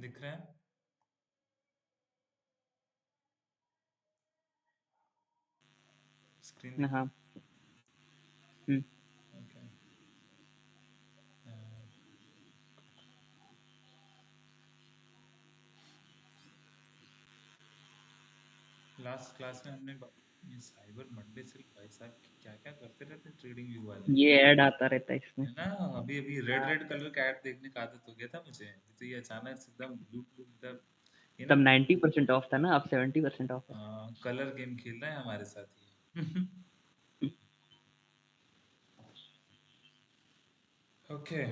दिख रहा है? स्क्रीन दिख रहा हाँ। हम्म। है? ओके। लास्ट क्लास में हमने ये साइबर मंडे सिर्फ भाई साहब क्या क्या करते रहते ट्रेडिंग व्यू वाले। ये ऐड आता रहता है इसमें। है ना? अभी अभी रेड रेड कलर का ऐड देखने का आदत हो गया था मुझे, तो ये अचानक से एकदम ब्लू ब्लू एकदम ये ना। तब 90% ऑफ था ना, अब 70% ऑफ है। कलर गेम खेल रहे हैं हमारे साथ ही। ओके।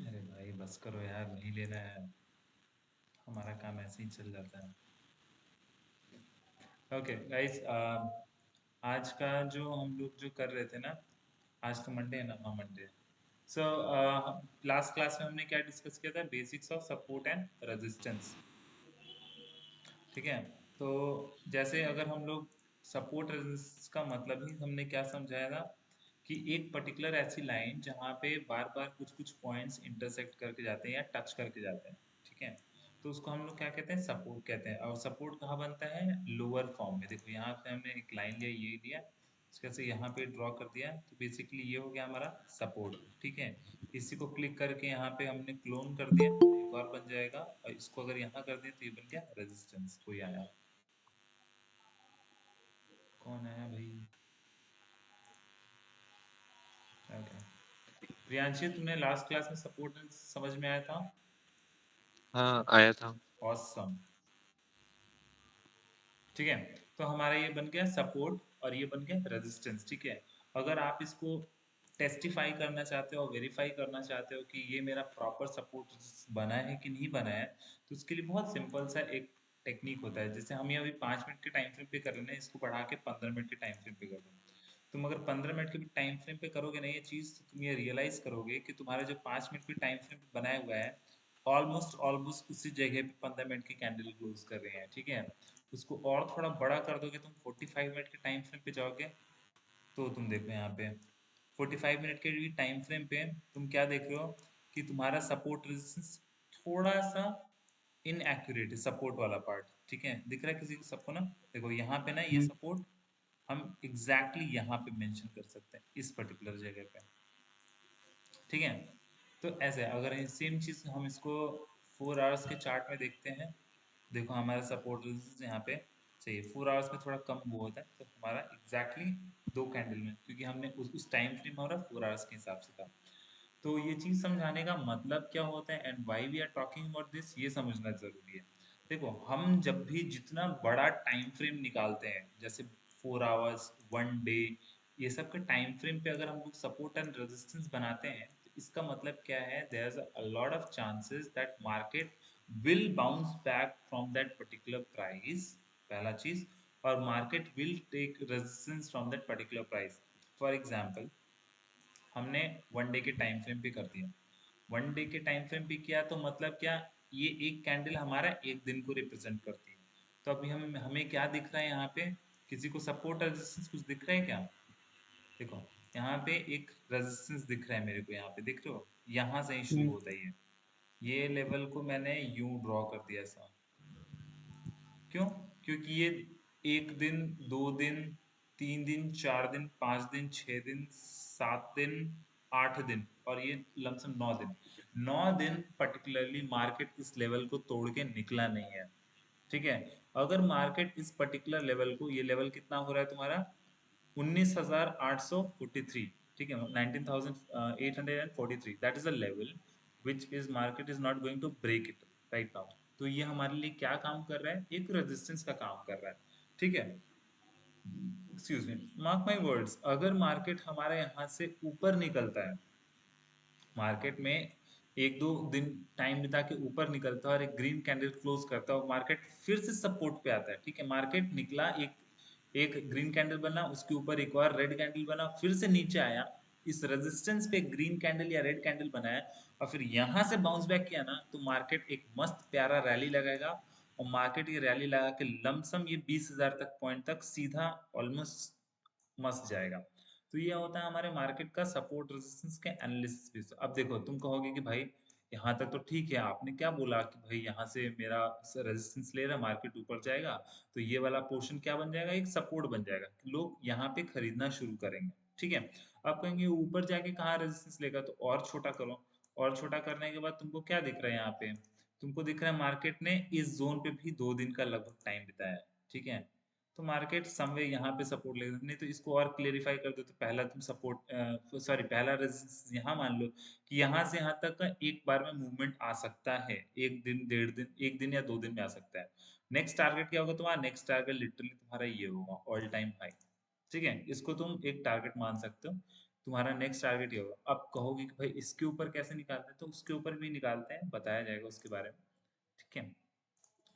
अरे भाई बस करो यार, नहीं लेना है, हमारा काम ऐसे ही चल जाता है। ओके गाइस, आज का जो हम लोग जो कर रहे थे ना, आज तो मंडे है ना? हाँ मंडे। सो लास्ट क्लास में हमने क्या डिस्कस किया था? Basics of support and resistance. ठीक है। तो जैसे अगर हम लोग सपोर्ट रेजिस्टेंस का मतलब ही हमने क्या समझाया था कि एक पर्टिकुलर ऐसी लाइन जहाँ पे बार बार कुछ कुछ पॉइंट्स इंटरसेक्ट करके जाते हैं या टच करके जाते हैं। ठीक है। तो उसको हम लोग क्या कहते हैं? सपोर्ट कहते हैं। और सपोर्ट कहाँ बनता है? लोअर फॉर्म में। देखो यहाँ पे हमने एक लाइन लिया, ये लिया, इसके से यहाँ पे ड्रॉ कर दिया, तो बेसिकली ये हो गया हमारा सपोर्ट। ठीक है। इसी को क्लिक करके यहाँ पे हमने क्लोन कर दिया, एक और बन जाएगा, और इसको अगर यहाँ कर दिया तो ये बन गया रेजिस्टेंस। कोई आया? कौन आया भाई? ओके। प्रियांशी, तुमने लास्ट क्लास में सपोर्ट समझ में आया था? हाँ, आया था। ऑसम। ठीक है। तो हमारा ये बन गया सपोर्ट और ये बन गया रेजिस्टेंस। ठीक है। अगर आप इसको टेस्टिफाई करना चाहते हो, वेरीफाई करना चाहते हो कि ये मेरा प्रॉपर सपोर्ट बना है कि नहीं बना है, तो उसके लिए बहुत सिंपल सा एक टेक्निक होता है। जैसे हम ये अभी 5 मिनट के टाइम फ्रेम पे कर रहे हैं, इसको बढ़ा के 15 मिनट के टाइम फ्रेम पे कर दो। तुम अगर 15 मिनट के टाइम फ्रेम पे करोगे ना ये चीज, तो तुम ये रियलाइज करोगे कि तुम्हारा जो 5 मिनट के टाइम फ्रेम पे बनाया हुआ है, ऑलमोस्ट ऑलमोस्ट उसी जगह पे 15 मिनट की कैंडल क्लोज कर रहे हैं। ठीक है। उसको और थोड़ा बड़ा कर दोगे, तुम 45 मिनट के टाइम फ्रेम पे जाओगे, तो तुम देखो यहाँ पे 45 मिनट के टाइम फ्रेम पे तुम क्या देख रहे हो कि तुम्हारा सपोर्ट रेजिस्टेंस थोड़ा सा इनएक्यूरेट है, सपोर्ट वाला पार्ट। ठीक है। दिख रहा है किसी को सबको ना? देखो यहाँ पे ना ये हम्म। सपोर्ट हम एग्जैक्टली यहाँ पे मेंशन कर सकते हैं, इस पर्टिकुलर जगह पे। ठीक है। तो ऐसे अगर सेम चीज हम इसको 4 आवर्स के चार्ट में देखते हैं, देखो हमारा सपोर्ट रेजिस्टेंस यहाँ पे चाहिए 4 आवर्स में थोड़ा कम वो होता है, तो हमारा एग्जैक्टली 2 कैंडल में, क्योंकि हमने उस टाइम फ्रेम हमारा 4 आवर्स के हिसाब से था। तो ये चीज समझाने का मतलब क्या होता है and why we are talking about this, ये समझना जरूरी है। देखो हम जब भी जितना बड़ा टाइम फ्रेम निकालते हैं, जैसे 4 आवर्स, 1 डे, ये सब के टाइम फ्रेम पे अगर हम लोग सपोर्ट एंड रेजिस्टेंस बनाते हैं, तो इसका मतलब क्या है? There is a lot of chances that market will bounce back from that particular price, पहला चीज। और market will take resistance from that particular price. For example, हमने 1 डे के टाइम फ्रेम पे कर दिया, 1 डे के टाइम फ्रेम पे किया, तो मतलब क्या? ये एक कैंडल हमारा एक दिन को रिप्रेजेंट करती है। तो अभी हम हमें क्या दिख रहा है यहाँ पे? किसी को सपोर्ट रेजिस्टेंस कुछ दिख रहा है क्या? देखो यहाँ पे एक रेजिस्टेंस दिख रहा है मेरे को, यहाँ पे दिख रहे हो? यहाँ से ही शुरू हम्म। होता है ये लेवल को मैंने यूं ड्रॉ कर दिया ऐसा। क्यों? क्योंकि ये 1 दिन, 2 दिन, 3 दिन, 4 दिन, 5 दिन, 6 दिन, 7 दिन, 8 दिन, और ये लमसम 9 दिन। 9 दिन पर्टिकुलरली मार्केट इस लेवल को तोड़ के निकला नहीं है। ठीक है। अगर मार्केट इस पर्टिकुलर लेवल को, ये लेवल कितना हो रहा है तुम्हारा? 19,843। ठीक है। 19,843, that is a level which is market is not going to break it right now। तो ये हमारे लिए क्या काम कर रहा है? एक रेजिस्टेंस का काम कर रहा है। ठीक है। Excuse me, mark my words, अगर मार्केट हमारे यहाँ से ऊपर निकलता है, मार्केट में 1-2 दिन टाइम बिता के ऊपर निकलता है और एक ग्रीन कैंडल क्लोज करता है और मार्केट फिर से सपोर्ट पे आता है। ठीक है। मार्केट निकला, एक एक ग्रीन कैंडल बना, उसके ऊपर एक और रेड कैंडल बना, फिर से नीचे आया, इस रेजिस्टेंस पे ग्रीन कैंडल या रेड कैंडल बनाया, और फिर यहां से बाउंस बैक किया ना, तो मार्केट एक मस्त प्यारा रैली लगाएगा। और मार्केट ये रैली लगा के लमसम ये 20,000 तक पॉइंट तक सीधा ऑलमोस्ट मस्त जाएगा। तो ये होता है हमारे मार्केट का सपोर्ट रेजिस्टेंस के एनालिसिस। अब देखो तुम कहोगे कि भाई यहाँ तक तो ठीक है, आपने क्या बोला कि भाई यहाँ से मेरा रेजिस्टेंस ले रहा है, मार्केट ऊपर जाएगा तो ये वाला पोर्शन क्या बन जाएगा, एक सपोर्ट बन जाएगा, लोग यहाँ पे खरीदना शुरू करेंगे। ठीक है, आप कहेंगे ऊपर जाके कहाँ रेजिस्टेंस लेगा, तो और छोटा करो, और छोटा करने के बाद तुमको क्या दिख रहा है यहाँ पे, तुमको दिख रहा है मार्केट ने इस जोन पे भी 2 दिन का लगभग टाइम बिताया है। ठीक है, तो मार्केट समवे यहाँ पे सपोर्ट लेगा, नहीं तो इसको और क्लेरिफाई कर दो, तो पहला तुम सपोर्ट सॉरी पहला रेजिस्टेंस यहाँ मान लो कि यहाँ से यहाँ तक का एक बार में मूवमेंट आ सकता है, एक दिन, 1.5 दिन, एक दिन या 2 दिन में आ सकता है। नेक्स्ट टारगेट क्या होगा तुम्हारा, नेक्स्ट टारगेट लिटरली तुम्हारा ये होगा, ऑल टाइम हाई। ठीक है, इसको तुम एक टारगेट मान सकते हो, तुम्हारा नेक्स्ट टारगेट ये होगा। अब कहोगे कि भाई इसके ऊपर कैसे निकालते हैं, तो उसके ऊपर भी निकालते हैं, बताया जाएगा उसके बारे में। ठीक है,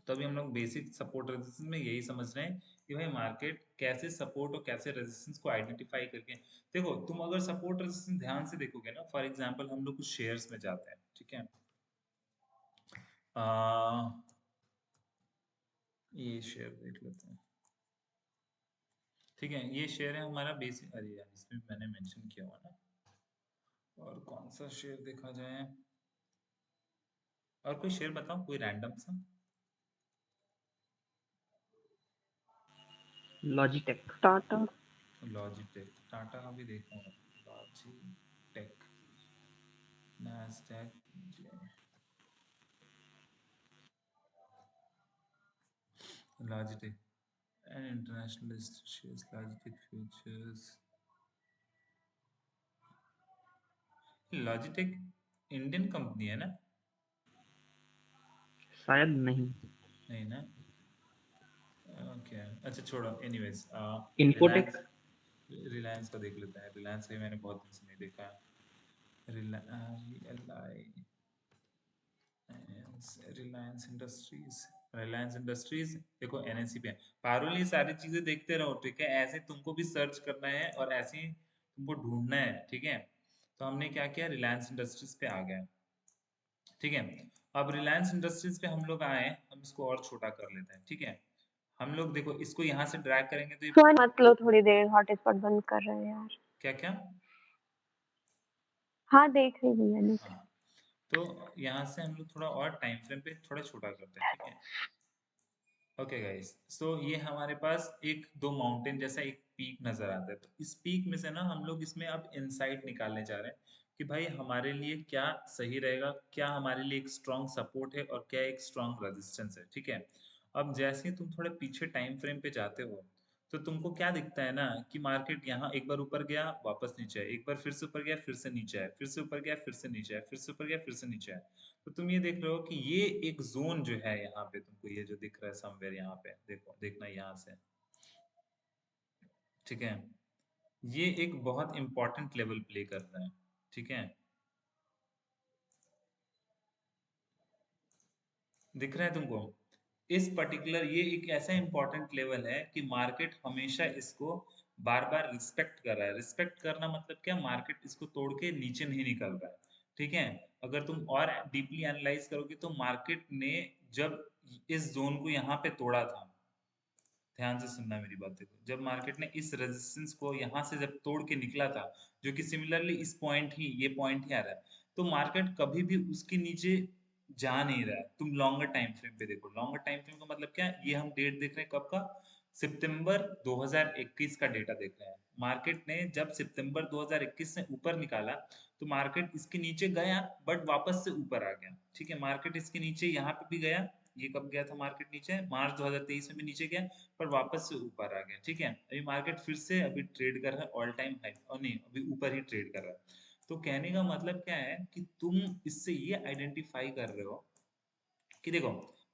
तो अभी हम लोग बेसिक सपोर्ट रेजिस्टेंस में यही समझ रहे हैं कि भाई मार्केट कैसे सपोर्ट और कैसे रेजिस्टेंस को आइडेंटिफाई करके, देखो तुम अगर सपोर्ट रेजिस्टेंस ध्यान से देखोगे ना, फॉर एग्जांपल हम लोग कुछ शेयर्स में जाते हैं। ठीक है, ये शेयर देख लेते हैं। ठीक है, ये शेयर है हमारा बेसिक, अरे यार इसमें मैंने मेंशन किया हुआ ना, और कौन सा शेयर देखा जाए, और कोई शेयर बताओ, कोई रैंडम सा। लॉजिटेक। टाटा। लॉजिटेक, टाटा का भी देखा हूँ, Logitech, Nasdaq, Logitech and international listed shares, Logitech futures, Logitech Indian company है ना? शायद नहीं। नहीं ना, ओके अच्छा छोड़ो, एनीवेज इन्फोटेक। रिलायंस, रिलायंस का देख लेते हैं, रिलायंस का मैंने बहुत दिन से नहीं देखा, रिलायंस इंडस्ट्रीज, रिलायंस इंडस्ट्रीज देखो एनएससी पे है। पारुल ये सारी चीजें देखते रहो, ठीक है, ऐसे तुमको भी सर्च करना है और ऐसे ही तुमको ढूंढना है। ठीक है, तो हमने क्या किया, रिलायंस इंडस्ट्रीज पे आ गए। ठीक है, अब रिलायंस इंडस्ट्रीज पे हम लोग आए, हम इसको और छोटा कर लेते हैं। ठीक है, हम लोग देखो इसको यहाँ से ड्रैग करेंगे तो ये फोन मत लो, थोड़ी देर हॉटस्पॉट बंद कर रहे हैं यार। क्या क्या, हाँ देख रही हूँ मैंने। हाँ, तो यहाँ से हम लोग थोड़ा और टाइम फ्रेम पे थोड़ा छोटा करते हैं। ठीक है, ओके गाइस, सो ये हमारे पास एक दो माउंटेन जैसा एक पीक नजर आता है, तो इस पीक में से ना हम लोग इसमें अब इनसाइट निकालने जा रहे हैं कि भाई हमारे लिए क्या सही रहेगा, क्या हमारे लिए एक स्ट्रॉन्ग सपोर्ट है और क्या एक स्ट्रॉन्ग रेजिस्टेंस है। ठीक है, अब जैसे ही तुम थोड़े पीछे टाइम फ्रेम पे जाते हो, तो तुमको क्या दिखता है ना कि मार्केट यहाँ एक बार ऊपर गया वापस नीचे आया, एक बार फिर से ऊपर गया फिर से नीचे आया, फिर से ऊपर गया फिर से नीचे आया, फिर से ऊपर गया फिर से नीचे आया। तो तुम ये देख रहे हो कि ये एक जोन जो है यहाँ पे, तुमको ये जो दिख रहा है समवेयर यहाँ पे, देखो देखना यहाँ से। ठीक है, ये एक बहुत इंपॉर्टेंट लेवल प्ले कर रहा है। ठीक है, दिख रहा है तुमको, इस पर्टिकुलर ये एक ऐसा इंपॉर्टेंट लेवल है कि मार्केट हमेशा इसको बार बार रिस्पेक्ट कर रहा है। रिस्पेक्ट करना मतलब क्या, मार्केट इसको तोड़ के नीचे नहीं निकल रहा है। ठीक है, अगर तुम और डीपली एनालाइज करोगे तो मार्केट ने जब इस जोन को यहाँ पे तोड़ा था, ध्यान से सुनना मेरी बातें को, जब मार्केट ने इस रेजिस्टेंस को यहाँ से जब तोड़ के निकला था, जो कि सिमिलरली इस पॉइंट ही, ये पॉइंट ही आ रहा है, तो मार्केट कभी भी उसके नीचे जा नहीं रहा है। तुम लॉन्गर टाइम फ्रेम पे देखो, लॉन्गर टाइम फ्रेम का मतलब क्या है, ये हम डेट देख रहे हैं कब का, सितंबर 2021 का डेटा देख रहे हैं। मार्केट ने जब सितंबर 2021 से ऊपर निकाला, तो मार्केट इसके नीचे गया बट वापस से ऊपर आ गया। ठीक है, मार्केट इसके नीचे यहाँ पे भी गया, ये कब गया था मार्केट नीचे, मार्च 2023 में भी नीचे गया, पर वापस से ऊपर आ गया। ठीक है, अभी मार्केट फिर से अभी ट्रेड कर रहा है ऑल टाइम हाई, और नहीं अभी ऊपर ही ट्रेड कर रहा है। तो कहने का मतलब क्या है कि तुम इससे ये आइडेंटिफाई कर रहे हो कि देखो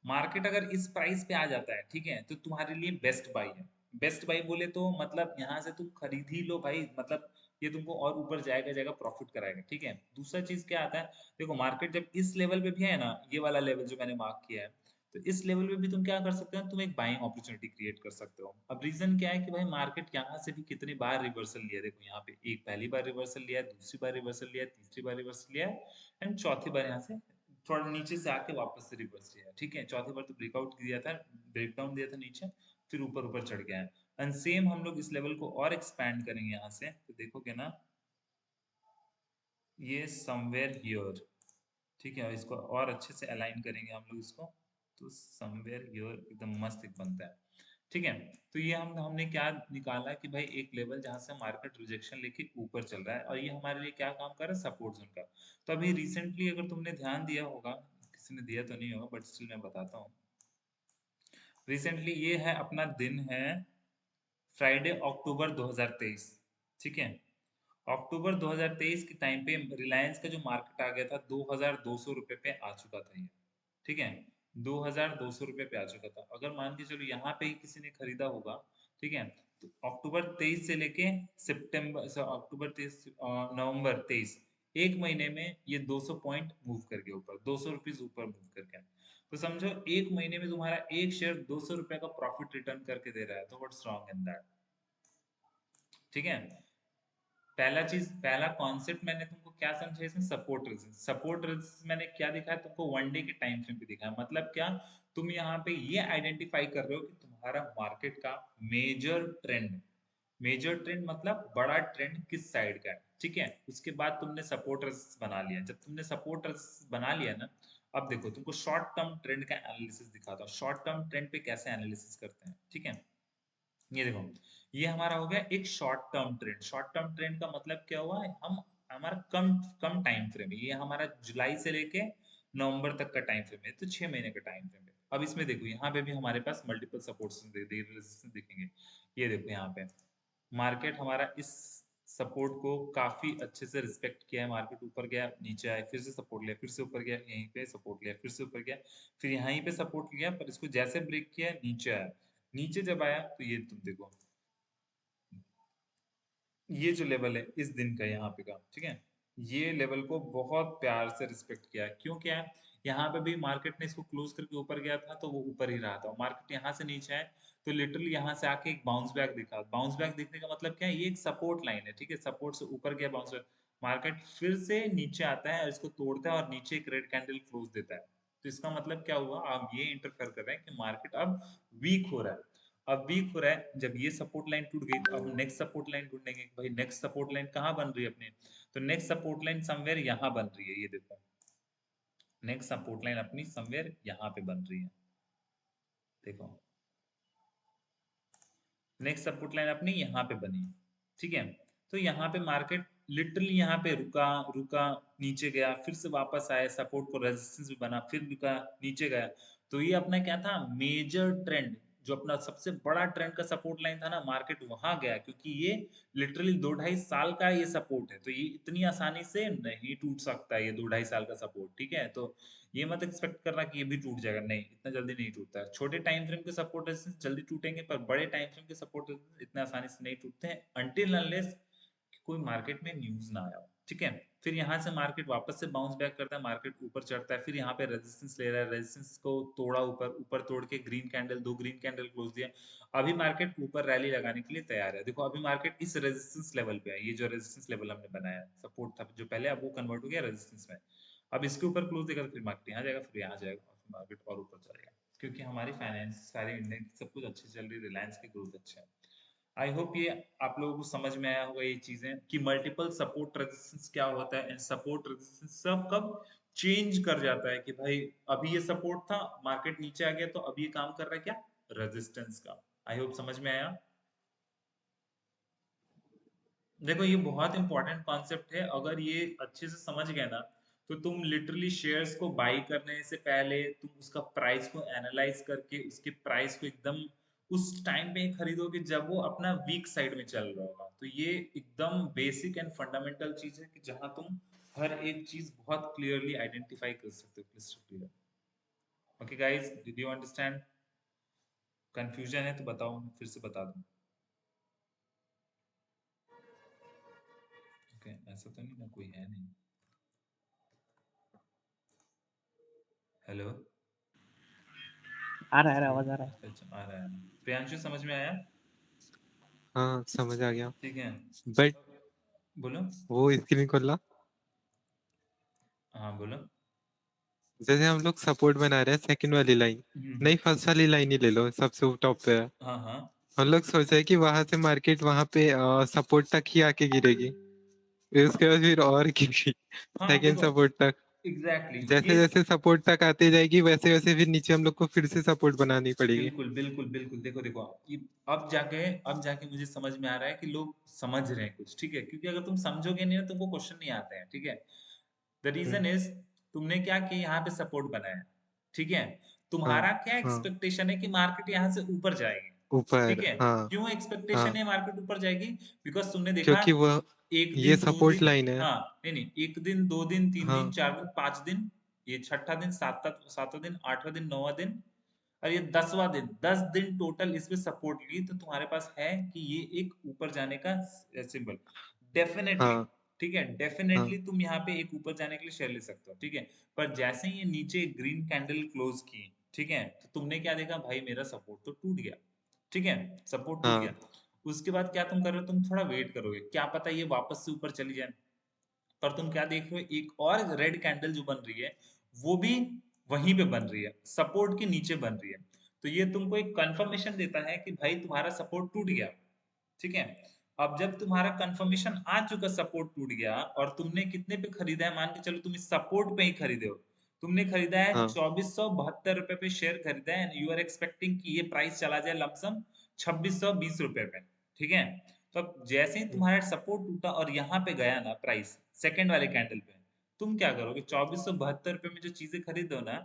मार्केट अगर इस प्राइस पे आ जाता है, ठीक है, तो तुम्हारे लिए बेस्ट बाई है। बेस्ट बाई बोले तो मतलब यहाँ से तुम खरीद ही लो भाई, मतलब ये तुमको और ऊपर जाएगा जाएगा, प्रॉफिट कराएगा। ठीक है, दूसरा चीज क्या आता है, देखो मार्केट जब इस लेवल पे भी है ना, ये वाला लेवल जो मैंने मार्क किया है, तो इस लेवल पे भी तुम क्या कर सकते हो, तुम एक बाइंग अपॉर्चुनिटी क्रिएट कर सकते हो। अब रीजन क्या है कि भाई मार्केट यहाँ से भी कितनी बार रिवर्सल लिया, देखो यहाँ पे एक पहली बार रिवर्सल लिया, दूसरी बार रिवर्सल लिया, तीसरी बार रिवर्सल लिया, एंड चौथी बार यहाँ से थोड़ा नीचे से आके वापस से रिवर्स लिया। ठीक है, चौथी बार तो ब्रेकआउट दिया था, ब्रेकडाउन दिया था नीचे, फिर ऊपर ऊपर चढ़ गया है। एंड सेम हम लोग इस लेवल को और एक्सपैंड करेंगे यहाँ से, तो देखोगे ना ये समवेयर हियर, ठीक है, और इसको और अच्छे से अलाइन करेंगे हम लोग इसको, तो समवेयर हियर एकदम मस्त एक बनता है। ठीक है, तो ये हमने क्या निकाला कि भाई एक लेवल जहां से मार्केट रिजेक्शन लेके ऊपर चल रहा है और ये हमारे लिए क्या काम कर रहा है, सपोर्ट जोन का। तो अभी रिसेंटली अगर तुमने ध्यान दिया होगा, किसी ने दिया तो नहीं होगा बट स्टिल मैं बताता हूँ। रिसेंटली ये है अपना दिन है फ्राइडे अक्टूबर 2023। ठीक है, अक्टूबर 2023 के टाइम पे रिलायंस का जो मार्केट आ गया था 2200 रुपए पे आ चुका था ये। ठीक है, 2200 रुपए पे आ चुका था। अगर मान के चलो यहाँ पे ही किसी ने खरीदा होगा, ठीक है, तो अक्टूबर 23 से लेके अक्टूबर 23 नवंबर 23, एक महीने में ये 200 पॉइंट मूव करके ऊपर, 200 रुपीज ऊपर मूव करके, तो समझो एक महीने में तुम्हारा एक शेयर 200 रुपए का प्रॉफिट रिटर्न करके दे रहा है, तो व्हाट्स रॉन्ग इन दैट। ठीक है, पहला चीज, पहला कॉन्सेप्ट मैंने तुमको क्या समझा इसमें, सपोर्ट रेजिस्टेंस। सपोर्ट रेजिस्टेंस मैंने क्या दिखाया तुमको, वन डे के टाइम फ्रेम पे दिखाया। मतलब क्या, तुम यहाँ पे ये आइडेंटिफाई कर रहे हो कि तुम्हारा मार्केट का मेजर ट्रेंड, मेजर ट्रेंड मतलब बड़ा ट्रेंड किस साइड का है। ठीक है, उसके बाद तुमने सपोर्ट रेजिस्टेंस बना लिया। जब तुमने सपोर्ट रेजिस्टेंस बना लिया ना, अब देखो तुमको शॉर्ट टर्म ट्रेंड का एनालिसिस दिखाता हूँ, शॉर्ट टर्म ट्रेंड पे कैसे एनालिसिस करते हैं। ठीक है, ये देखो, ये हमारा हो गया एक short term trend. Short term trend का मतलब क्या हुआ, हम हमारा कम कम टाइम फ्रेम है, ये हमारा जुलाई से लेके नवंबर तक का टाइम फ्रेम है, तो 6 महीने का टाइम फ्रेम है। अब इसमें देखो यहाँ पे भी हमारे पास मल्टीपल सपोर्ट्स दिखेंगे। ये देखो यहाँ पे मार्केट हमारा इस सपोर्ट को काफी अच्छे से रिस्पेक्ट किया है। मार्केट ऊपर गया, नीचे आया, फिर से सपोर्ट लिया, फिर से ऊपर गया, यहीं पे सपोर्ट लिया, फिर से ऊपर गया, फिर यहीं पे सपोर्ट लिया, पर इसको जैसे ब्रेक किया नीचे आया। नीचे जब आया तो ये तुम देखो, ये जो लेवल है इस दिन का यहाँ पे का, ठीक है, ये लेवल को बहुत प्यार से रिस्पेक्ट किया है। क्यों किया है, यहाँ पे भी मार्केट ने इसको क्लोज करके ऊपर गया था तो वो ऊपर ही रहा था। मार्केट यहाँ से नीचे है तो लिटरली यहाँ से आके एक बाउंस बैक दिखा। बाउंस बैक दिखने का मतलब क्या है, ये एक सपोर्ट लाइन है। ठीक है, सपोर्ट से ऊपर गया बाउंस बैक, मार्केट फिर से नीचे आता है और इसको तोड़ता है और नीचे एक रेड कैंडल क्लोज देता है। तो इसका मतलब क्या हुआ, आप ये इंटरफेयर कर रहे हैं कि मार्केट अब वीक हो रहा है। अब वीक हो रहा है, जब ये सपोर्ट लाइन टूट गई तो अब हम नेक्स्ट सपोर्ट लाइन ढूंढेंगे। भाई नेक्स्ट सपोर्ट लाइन कहाँ बन रही है अपने, तो नेक्स्ट सपोर्ट लाइन समवेयर यहाँ बन रही है। ये देखो, नेक्स्ट सपोर्ट लाइन अपनी समवेयर यहाँ पे बन रही है। देखो, नेक्स्ट सपोर्ट लाइन अपनी यहाँ पे बनी। ठीक है, तो यहाँ पे मार्केट लिटरली यहाँ पे रुका रुका, नीचे गया, फिर से वापस आया, सपोर्ट को रेजिस्टेंस भी बना, फिर रुका, नीचे गया। तो ये अपना क्या था, मेजर ट्रेंड, जो अपना सबसे बड़ा ट्रेंड का सपोर्ट लाइन था ना, मार्केट वहां गया, क्योंकि ये लिटरली 2-2.5 साल का ये सपोर्ट है, तो ये इतनी आसानी से नहीं टूट सकता है, ये 2-2.5 साल का सपोर्ट। ठीक है, तो ये मत एक्सपेक्ट करना कि ये भी टूट जाएगा, नहीं, इतना जल्दी नहीं टूटता है। छोटे टाइम फ्रेम के सपोर्ट रेजिस्टेंस जल्दी टूटेंगे, पर बड़े टाइम फ्रेम के सपोर्ट रेजिस्टेंस इतने आसानी से नहीं टूटते हैं, अनटिल अनलेस कोई मार्केट में न्यूज ना आया हो। ठीक है, फिर यहाँ से मार्केट वापस से बाउंस बैक करता है, मार्केट ऊपर चढ़ता है, फिर यहाँ पे रेजिस्टेंस ले रहा है, रेजिस्टेंस को तोड़ा, ऊपर ऊपर तोड़ के green candle, 2 green candle close दिया। अभी मार्केट ऊपर रैली लगाने के लिए तैयार है। देखो अभी मार्केट इस रेजिस्टेंस लेवल पे है, ये जो रेजिस्टेंस लेवल हमने बनाया, सपोर्ट था जो पहले, अब वो कन्वर्ट हो गया रेजिस्टेंस में। अब इसके ऊपर क्लोज देगा तो फिर मार्केट यहाँ जाएगा, फिर यहाँ जाएगा, और फिर मार्केट और ऊपर चलेगा, क्योंकि हमारी फाइनेंस सारी इंडेक्स सब कुछ अच्छी चल रही है, रिलायंस की ग्रोथ अच्छा है। आई होप ये आप लोगों को समझ में आया होगा ये चीजें, कि मल्टीपल सपोर्ट रेजिस्टेंस क्या होता है, एंड सपोर्ट रेजिस्टेंस सब कब चेंज कर जाता है, कि भाई अभी ये सपोर्ट था, मार्केट नीचे आ गया, तो अब ये काम कर रहा है क्या, रेजिस्टेंस का। आई होप समझ में आया। देखो ये बहुत इंपॉर्टेंट कॉन्सेप्ट है, अगर ये अच्छे से समझ गए ना, तो तुम लिटरली शेयर्स को बाई करने से पहले तुम उसका प्राइस को एनालाइज करके उसके प्राइस को एकदम उस टाइम पे ही खरीदोगे जब वो अपना वीक साइड में चल रहा होगा। तो ये एकदम बेसिक एंड फंडामेंटल चीज है, कि जहां तुम हर एक चीज बहुत क्लियरली आइडेंटिफाई कर सकते हो, clyster clear. Okay guys, did you understand? Confusion है तो बताओ, मैं फिर से बता दूं। ओके, ऐसा तो नहीं ना, कोई है नहीं। हेलो, आ रहा है, आवाज आ रहा है। अच्छा आ रहा है। प्रियांशु समझ में आया? हाँ, समझ आ गया। ठीक है, बट बोलो। वो स्क्रीन खोलना, हाँ बोलो। जैसे हम लोग सपोर्ट बना रहे हैं सेकंड वाली लाइन, हम्म, नहीं फर्स्ट वाली लाइन ही ले लो, सबसे टॉप पे है। हाँ हाँ हम लोग सोच रहे हैं कि वहां से मार्केट वहां पे सपोर्ट तक ही आके गिरेगी, फिर उसके बाद फिर और गिरेगी हाँ, सेकंड देखो सपोर्ट तक। एग्जैक्टली जैसे ये जैसे सपोर्ट तक आते जाएगी वैसे वैसे फिर नीचे हम लोग को फिर से सपोर्ट बनानी पड़ेगी। बिल्कुल बिल्कुल बिल्कुल, देखो देखो अब जाके मुझे समझ में आ रहा है कि लोग समझ रहे हैं कुछ, ठीक है, क्योंकि अगर तुम समझोगे नहीं ना तुमको क्वेश्चन नहीं आते हैं, ठीक है। द हम्म, रीजन इज तुमने क्या किया, यहाँ पे सपोर्ट बनाया, ठीक है। हाँ तुम्हारा क्या हाँ एक्सपेक्टेशन है कि मार्केट यहाँ से ऊपर जाएगी, ठीक ऊपर है। हाँ क्यों एक्सपेक्टेशन हाँ, है मार्केट ऊपर जाएगी? बिकॉज तुमने देखा क्योंकि वो एक ये दिन दो सपोर्ट दिन, लाइन है। हाँ नहीं नहीं, एक दिन दो दिन तीन दिन हाँ चार दिन पांच दिन, ये छठा दिन सातवां दिन आठवां दिन नौवां दिन, और ये 10वां दिन, 10 दिन टोटल इसमें सपोर्ट ली, तो तुम्हारे पास है कि ये एक ऊपर जाने का सिंबल डेफिनेटली, हाँ ठीक है। हाँ डेफिनेटली तुम यहाँ पे एक ऊपर जाने के लिए शेयर ले सकते हो, ठीक है। पर जैसे ही ये नीचे ग्रीन कैंडल क्लोज की, ठीक है, तो तुमने क्या देखा भाई, मेरा सपोर्ट तो टूट गया, ठीक है, सपोर्ट टूट हाँ गया। उसके बाद क्या तुम कर रहे हो, तुम थोड़ा वेट करोगे, क्या पता ये वापस से ऊपर चली जाए। पर तुम क्या देख रहे हो, एक और रेड कैंडल जो बन रही है वो भी वहीं पे बन रही है, सपोर्ट के नीचे बन रही है। तो ये तुमको एक कंफर्मेशन देता है कि भाई तुम्हारा सपोर्ट टूट गया, ठीक है। अब जब तुम्हारा कंफर्मेशन आ चुका सपोर्ट टूट गया, और तुमने कितने पे खरीदा है, मान के चलो तुम इस सपोर्ट पे ही खरीदे हो, तुमने खरीदा है हाँ 2472 रुपए पे शेयर खरीदा है, एंड यू आर एक्सपेक्टिंग कि ये प्राइस चला जाए लमसम 2620 रुपए पे, ठीक है। तो अब जैसे ही तुम्हारा सपोर्ट टूटा और यहाँ पे गया ना प्राइस सेकंड वाले कैंडल पे, तुम क्या करोगे, 2472 रुपए में जो चीजें खरीदो ना,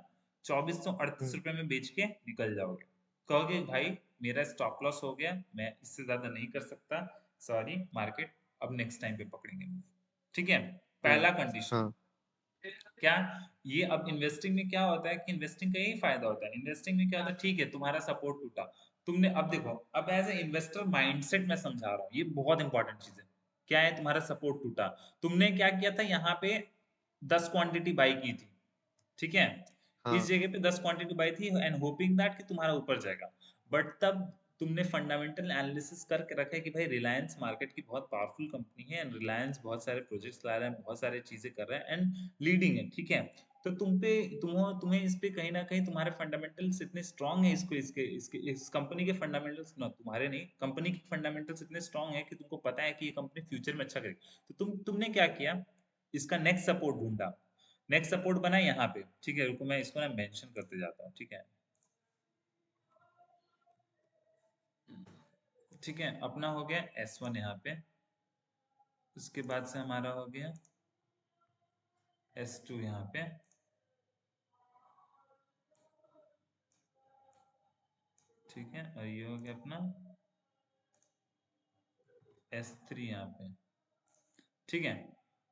2438 हम्म, रुपए में बेच के निकल जाओगे। कहोगे भाई मेरा स्टॉप लॉस हो गया, मैं इससे ज्यादा नहीं कर सकता, सॉरी मार्केट, अब नेक्स्ट टाइम पे पकड़ेंगे move। ठीक है, हम्म, पहला कंडीशन। हाँ क्या ये अब इन्वेस्टिंग में क्या होता है कि इन्वेस्टिंग का यही फायदा होता है, इन्वेस्टिंग में क्या होता है, ठीक है तुम्हारा सपोर्ट टूटा, तुमने अब देखो, अब एज ए इन्वेस्टर माइंडसेट मैं समझा रहा हूँ, ये बहुत इंपॉर्टेंट चीज है। क्या है, तुम्हारा सपोर्ट टूटा, तुमने क्या किया था, यहाँ पे 10 क्वांटिटी बाई की थी, ठीक है। इस हाँ जगह पे 10 क्वांटिटी बाई थी एंड होपिंग दैट कि तुम्हारा ऊपर जाएगा। बट तब तुमने फंडामेंटल एनालिसिस करके रखा है कि भाई रिलायंस मार्केट की बहुत पावरफुल कंपनी है, एंड रिलायंस बहुत सारे प्रोजेक्ट्स ला रहा है, बहुत सारे चीजें कर रहा है एंड लीडिंग है, ठीक है। तो तुम्हें इस पे कहीं ना कहीं तुम्हारे फंडामेंटल्स इतने स्ट्रांग है, इसको इसके इसके इस कंपनी के फंडामेंटल्स ना, तुम्हारे नहीं, कंपनी के फंडामेंटल्स इतने स्ट्रांग है कि तुमको पता है कि ये कंपनी फ्यूचर में अच्छा करेगी। तो तुमने क्या किया, इसका नेक्स्ट सपोर्ट ढूंढा, नेक्स्ट सपोर्ट बना यहाँ पे, ठीक है। रुको मैं इसको ना मेंशन करते जाता हूँ, ठीक है, ठीक है। अपना हो गया S1 यहाँ पे, उसके बाद से हमारा हो गया S2 यहाँ पे, ठीक है, और ये हो गया अपना S3 यहाँ पे, ठीक है।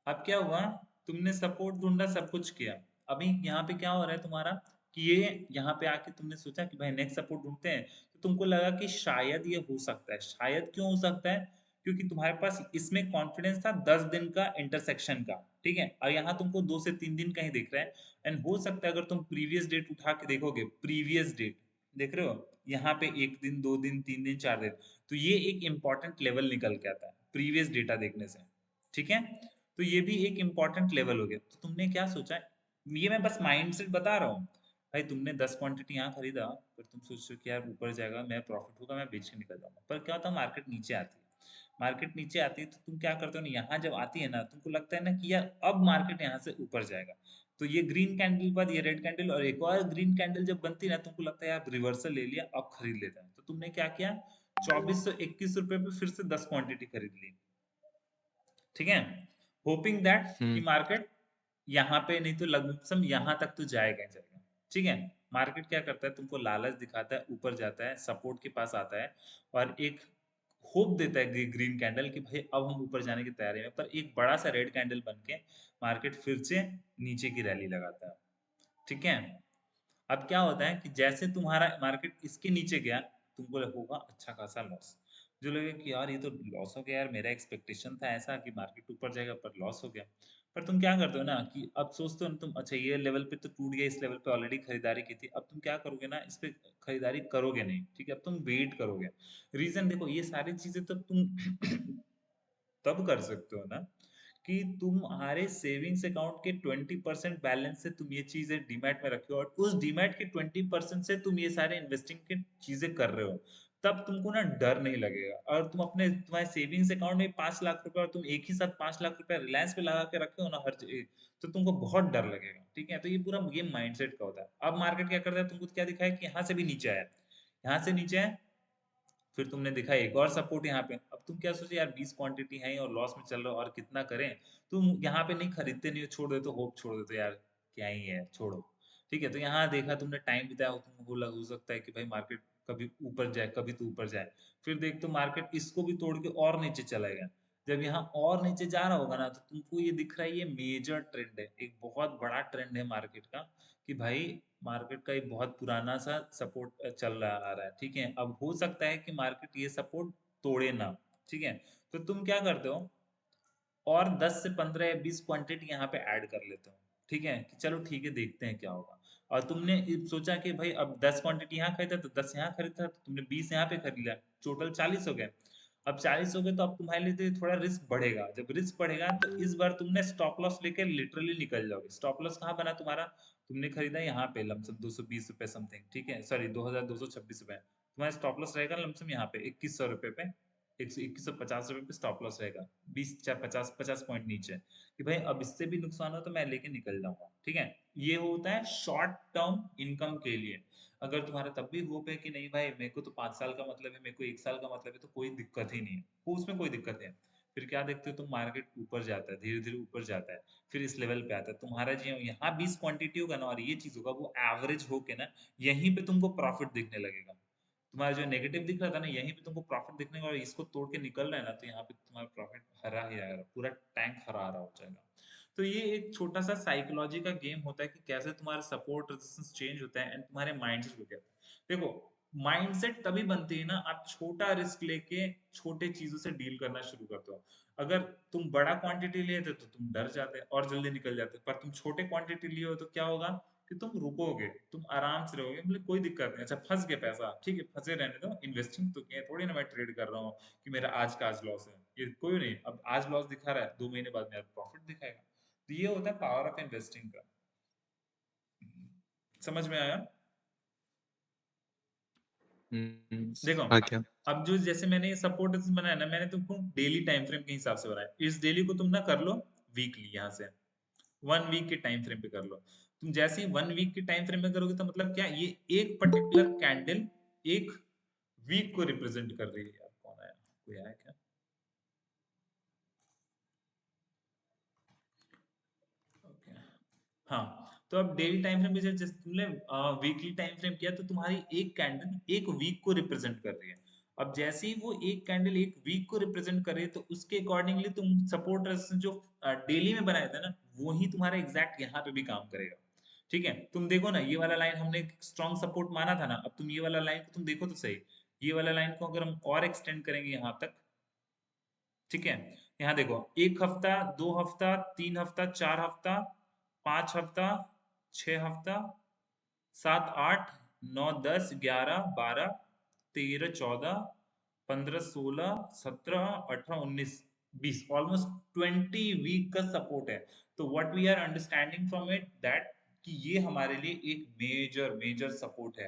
अब क्या हुआ, तुमने सपोर्ट ढूंढा, सब कुछ किया। अभी यहाँ पे क्या हो रहा है तुम्हारा, कि ये यहाँ पे आके तुमने सोचा कि भाई नेक्स्ट सपोर्ट ढूंढते हैं, तो तुमको लगा कि शायद ये हो सकता है। शायद क्यों हो सकता है, क्योंकि तुम्हारे पास इसमें कॉन्फिडेंस था 10 दिन का इंटरसेक्शन का, ठीक है, और यहाँ तुमको 2 से 3 दिन का ही दिख रहा है। एंड हो सकता है अगर तुम प्रीवियस डेट उठा के देखोगे, प्रीवियस डेट देख रहे हो, यहाँ पे 1 दिन 2 दिन 3 दिन 4 दिन, तो ये एक इंपॉर्टेंट लेवल निकल के आता है प्रीवियस डेटा देखने से, ठीक है। तो ये भी एक इंपॉर्टेंट लेवल हो गया। तो तुमने क्या सोचा, ये मैं बस माइंडसेट बता रहा हूँ। भाई तुमने 10 क्वांटिटी यहाँ खरीदा, पर तुम सोच रहे हो कि यार ऊपर जाएगा, मैं प्रॉफिट होगा, मैं बेच के निकल जाऊंगा। पर क्या होता है, मार्केट नीचे आती है, मार्केट नीचे आती है, तो तुम क्या करते हो ना, यहाँ जब आती है ना, तुमको लगता है ना कि यार अब मार्केट यहाँ से ऊपर जाएगा। तो ये ग्रीन कैंडल के बाद ये रेड कैंडल और एक और ग्रीन कैंडल जब बनती है ना, तुमको लगता है यार रिवर्सल ले लिया, अब खरीद लेता है। तो तुमने क्या किया, 2421 रुपए पे फिर से 10 क्वांटिटी खरीद ली, ठीक है, होपिंग दैट कि हम्म, मार्केट यहाँ पे नहीं तो लमसम यहाँ तक तो जाएगा ही जाएगा, ठीक है। मार्केट क्या करता है, तुमको लालच दिखाता है, ऊपर जाता है, सपोर्ट के पास आता है, और एक होप देता है ग्रीन कैंडल कि भाई अब हम ऊपर जाने की तैयारी में, पर एक बड़ा सा रेड कैंडल बन के मार्केट फिर से नीचे की रैली लगाता है, ठीक है। अब क्या होता है कि जैसे तुम्हारा मार्केट इसके नीचे गया, तुमको होगा अच्छा खासा लॉस, जो लगेगा कि यार ये तो लॉस हो गया यार, मेरा एक्सपेक्टेशन था ऐसा कि मार्केट ऊपर जाएगा, पर लॉस हो गया। पर तुम क्या करते हो ना, कि अब सोचते हो ना तुम, अच्छा ये लेवल पे तो टूट गया, इस लेवल पे ऑलरेडी खरीदारी की थी, अब तुम क्या करोगे ना, इस पे खरीदारी करोगे नहीं, ठीक है, अब तुम वेट करोगे। रीजन देखो, ये सारी चीजें तो तुम तब कर सकते हो ना, कि तुम्हारे सेविंग्स अकाउंट के 20% बैलेंस से तुम ये चीजें डीमैट में रखे हो, और उस डीमैट के 20% से तुम ये सारे इन्वेस्टिंग की चीजें कर रहे हो। तब तुमको ना डर नहीं लगेगा। और तुम अपने तुम्हारे सेविंग्स अकाउंट में 5 लाख रुपए और तुम एक ही साथ 5 लाख रुपए रिलायंस पे लगा के रखे हो ना हर जगह, तो तुमको बहुत डर लगेगा। ठीक है, तो ये पूरा गेम माइंडसेट का होता है। अब मार्केट क्या करता है, तुमको क्या दिखा है कि यहाँ से भी नीचे आया, यहाँ से नीचे आया, फिर तुमने देखा एक और सपोर्ट यहाँ पे। अब तुम क्या सोचे यार 20 क्वांटिटी है और लॉस में चल रहा हो और कितना करें, तुम यहाँ पे नहीं खरीदते, नहीं हो, छोड़ देते हो, होप छोड़ देते हो, यार क्या ही है, छोड़ो। ठीक है, तो यहाँ देखा तुमने, टाइम बिताया, तुमको हो सकता है कि भाई मार्केट कभी ऊपर जाए, कभी तो ऊपर जाए, फिर देख तो मार्केट इसको भी तोड़ के और नीचे चला गया। जब यहाँ और नीचे जा रहा होगा ना, तो तुमको ये दिख रहा है, ये मेजर ट्रेंड है, एक बहुत बड़ा ट्रेंड है मार्केट का, कि भाई मार्केट का एक बहुत पुराना सा सपोर्ट चल रहा आ रहा है। ठीक है, अब हो सकता है कि मार्केट ये सपोर्ट तोड़े ना। ठीक है, तो तुम क्या करते हो, और 10 से 15 या 20 क्वांटिटी यहाँ पे ऐड कर लेते हो। ठीक है, कि चलो ठीक है, देखते हैं क्या होगा। और तुमने सोचा कि भाई अब 10 क्वांटिटी यहाँ खरीदा तो 10 यहाँ खरीदा, तो तुमने 20 यहाँ पे खरीद लिया, टोटल 40 हो गए। अब 40 हो गए तो अब तुम्हारे लिए तो थोड़ा रिस्क बढ़ेगा। जब रिस्क बढ़ेगा तो इस बार तुमने स्टॉप लॉस लेकर लिटरली निकल जाओगे। स्टॉप लॉस कहाँ बना तुम्हारा, तुमने खरीदा यहाँ पे लमसम 220 रुपए समथिंग। ठीक है, सॉरी 2226 रुपए, तुम्हारा स्टॉप लॉस रहेगा लमसम यहाँ पे 2100 रुपए पे, 2150 रुपए पे स्टॉप लॉस रहेगा, 20 50 पॉइंट नीचे, कि भाई अब इससे भी नुकसान हो तो मैं लेके निकल जाऊंगा। ठीक है, ये होता है शॉर्ट टर्म इनकम के लिए। अगर तुम्हारा तब भी होप है कि नहीं भाई मेरे को तो 5 साल का मतलब है, मेरे को 1 साल का मतलब है, तो कोई दिक्कत ही नहीं है, वो उसमें कोई दिक्कत है। फिर क्या देखते हो तुम, मार्केट ऊपर जाता है, धीरे धीरे ऊपर जाता है, फिर इस लेवल पे आता है तुम्हारा, जो यहाँ 20 क्वांटिटी होगा ना और ये चीज होगा, वो एवरेज होके ना यहीं पे तुमको प्रॉफिट दिखने लगेगा। तुम्हारा जो नेगेटिव दिख रहा था ना, यहीं पे तुमको प्रॉफिट दिखने का, और इसको तोड़ के निकल रहा है ना, तो यहाँ पे तुम्हारा प्रॉफिट हरा ही आएगा, पूरा टैंक हरा हरा हो जाएगा। तो ये एक छोटा सा साइकोलॉजी का गेम होता है कि कैसे तुम्हारा सपोर्ट रेजिस्टेंस चेंज होता है एंड तुम्हारे माइंडसेट को क्या। देखो, माइंडसेट तभी बनती है ना, आप छोटा रिस्क लेके छोटे चीजों से डील करना शुरू करते हो। अगर तुम बड़ा क्वांटिटी लिए थे तो तुम डर जाते और जल्दी निकल जाते, पर तुम छोटे क्वांटिटी लिए हो तो क्या होगा कि तुम रुकोगे, तुम आराम से रहोगे, मतलब कोई दिक्कत नहीं। अच्छा फंस गए पैसा, ठीक है फंसे रहने दो, इन्वेस्टिंग तो किया है, थोड़ी ना मैं ट्रेड कर रहा हूँ कि मेरा आज का आज लॉस है, ये कोई नहीं, अब आज लॉस दिखा रहा है, 2 महीने बाद मेरा प्रॉफिट दिखाएगा। तो ये होता है पावर ऑफ इन्वेस्टिंग का। समझ में आया? देखो, आ गया। अब जो जैसे मैंने ये सपोर्ट बनाया ना, मैंने तुमको डेली टाइम फ्रेम के हिसाब से बनाया। इस डेली को तुम ना कर लो वीकली, यहाँ से 1 वीक के टाइम फ्रेम पे कर लो। तुम जैसे ही 1 वीक के टाइम फ्रेम में करोगे तो मतलब क्या, ये एक पर्टिकुलर कैंडल एक वीक को रिप्रेजेंट कर रही है। यार कौन आया, कोई आया क्या? ओके, हाँ। तो अब डेली टाइम फ्रेम में जैसे तुमने वीकली टाइम फ्रेम किया, तो तुम्हारी एक कैंडल एक वीक को रिप्रेजेंट कर रही है। अब जैसे ही वो एक कैंडल एक वीक को रिप्रेजेंट कर रही है, तो उसके अकॉर्डिंगली तुम सपोर्ट रेजिस्टेंस जो डेली में बनाया था ना, वो ही तुम्हारा एग्जैक्ट यहाँ पे भी काम करेगा। ठीक है, तुम देखो ना, ये वाला लाइन हमने स्ट्रॉन्ग सपोर्ट माना था ना, अब तुम ये वाला लाइन को तुम देखो तो सही, ये वाला लाइन को अगर हम और एक्सटेंड करेंगे यहाँ तक, ठीक है, यहाँ देखो, 1 हफ्ता, 2 हफ्ता, 3 हफ्ता, 4 हफ्ता, 5 हफ्ता, 6 हफ्ता, 7 8 9 10 11 12 13 14 15 16 17 18 19 20, ऑलमोस्ट 20 वीक का सपोर्ट है। तो what we are understanding from it that, कि ये हमारे लिए एक मेजर मेजर सपोर्ट है,